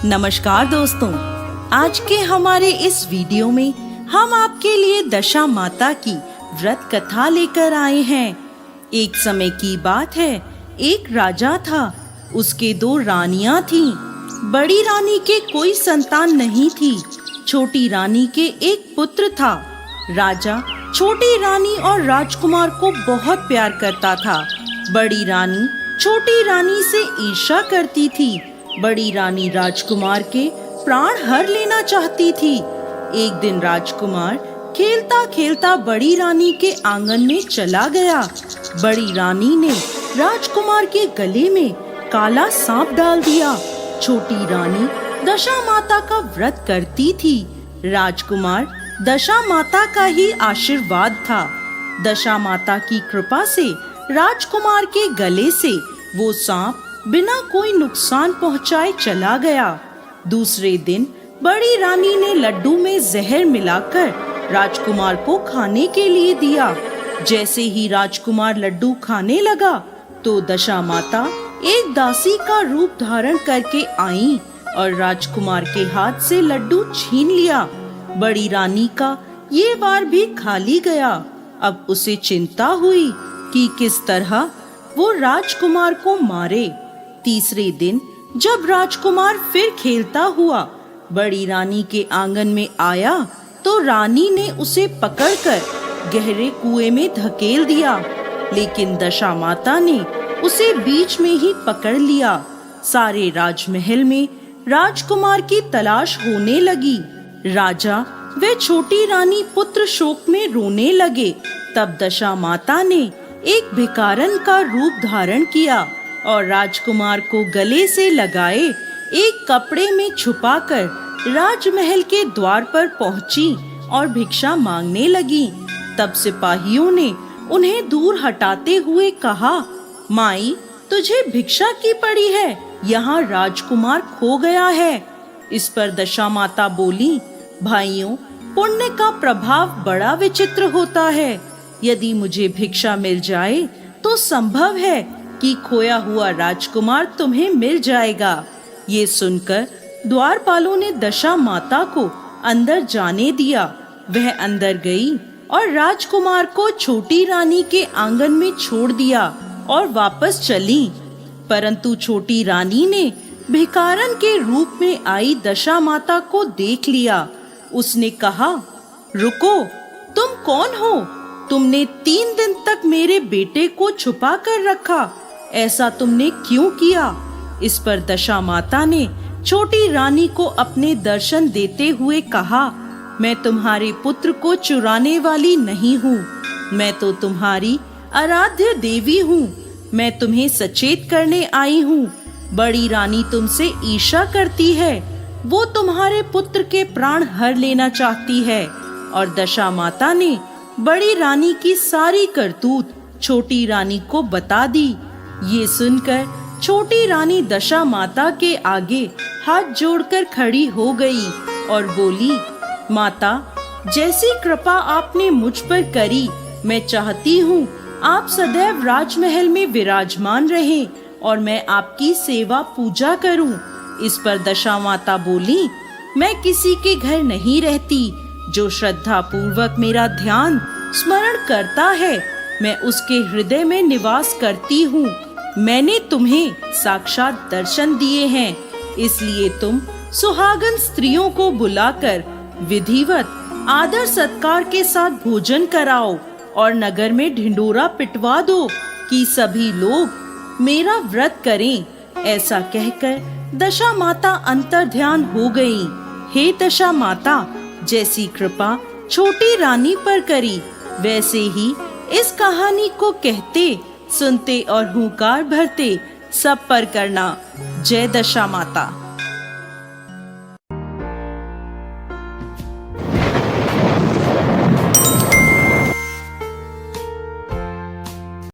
नमस्कार दोस्तों, आज के हमारे इस वीडियो में हम आपके लिए दशा माता की व्रत कथा लेकर आए हैं। एक समय की बात है, एक राजा था। उसके 2 रानियां थीं। बड़ी रानी के कोई संतान नहीं थी। छोटी रानी के एक पुत्र था। राजा छोटी रानी और राजकुमार को बहुत प्यार करता था। बड़ी रानी छोटी रानी से ईर्ष्या करती थी। बड़ी रानी राजकुमार के प्राण हर लेना चाहती थी। एक दिन राजकुमार खेलता खेलता बड़ी रानी के आंगन में चला गया। बड़ी रानी ने राजकुमार के गले में काला सांप डाल दिया। छोटी रानी दशा माता का व्रत करती थी। राजकुमार दशा माता का ही आशीर्वाद था। दशा माता की कृपा से राजकुमार के गले से वो सांप बिना कोई नुकसान पहुंचाए चला गया। दूसरे दिन बड़ी रानी ने लड्डू में जहर मिलाकर राजकुमार को खाने के लिए दिया। जैसे ही राजकुमार लड्डू खाने लगा तो दशा माता एक दासी का रूप धारण करके आई और राजकुमार के हाथ से लड्डू छीन लिया। बड़ी रानी का ये वार भी खाली गया। अब उसे चिंता हुई कि किस तरह वो राजकुमार को मारे। तीसरे दिन जब राजकुमार फिर खेलता हुआ बड़ी रानी के आंगन में आया तो रानी ने उसे पकड़कर गहरे कुएं में धकेल दिया। लेकिन दशा माता ने उसे बीच में ही पकड़ लिया। सारे राजमहल में राजकुमार की तलाश होने लगी। राजा वे छोटी रानी पुत्र शोक में रोने लगे। तब दशा माता ने एक भिखारन का रूप धारण किया और राजकुमार को गले से लगाए एक कपड़े में छुपाकर राजमहल के द्वार पर पहुंची और भिक्षा मांगने लगी। तब सिपाहियों ने उन्हें दूर हटाते हुए कहा, माई, तुझे भिक्षा की पड़ी है, यहाँ राजकुमार खो गया है। इस पर दशा माता बोली, भाइयों, पुण्य का प्रभाव बड़ा विचित्र होता है। यदि मुझे भिक्षा मिल जाए तो संभव है कि खोया हुआ राजकुमार तुम्हें मिल जाएगा। ये सुनकर द्वारपालों ने दशा माता को अंदर जाने दिया। वह अंदर गई और राजकुमार को छोटी रानी के आंगन में छोड़ दिया और वापस चली। परंतु छोटी रानी ने भिखारन के रूप में आई दशा माता को देख लिया। उसने कहा, रुको, तुम कौन हो? तुमने 3 दिन तक मेरे बेटे को छुपा कर रखा, ऐसा तुमने क्यों किया? इस पर दशा माता ने छोटी रानी को अपने दर्शन देते हुए कहा, मैं तुम्हारे पुत्र को चुराने वाली नहीं हूँ। मैं तो तुम्हारी आराध्य देवी हूँ। मैं तुम्हें सचेत करने आई हूँ। बड़ी रानी तुमसे ईर्ष्या करती है। वो तुम्हारे पुत्र के प्राण हर लेना चाहती है। और दशा माता ने बड़ी रानी की सारी करतूत छोटी रानी को बता दी। ये सुनकर छोटी रानी दशा माता के आगे हाथ जोड़कर खड़ी हो गई और बोली, माता, जैसी कृपा आपने मुझ पर करी, मैं चाहती हूँ आप सदैव राजमहल में विराजमान रहें और मैं आपकी सेवा पूजा करूँ। इस पर दशा माता बोली, मैं किसी के घर नहीं रहती। जो श्रद्धा पूर्वक मेरा ध्यान स्मरण करता है, मैं उसके हृदय में निवास करती हूँ। मैंने तुम्हें साक्षात दर्शन दिए हैं, इसलिए तुम सुहागन स्त्रियों को बुलाकर विधिवत आदर सत्कार के साथ भोजन कराओ और नगर में ढिंडोरा पिटवा दो कि सभी लोग मेरा व्रत करें। ऐसा कहकर दशा माता अंतर्ध्यान हो गई। हे दशा माता, जैसी कृपा छोटी रानी पर करी, वैसे ही इस कहानी को कहते, सुनते और हुंकार भरते सब पर करना। जय दशा माता।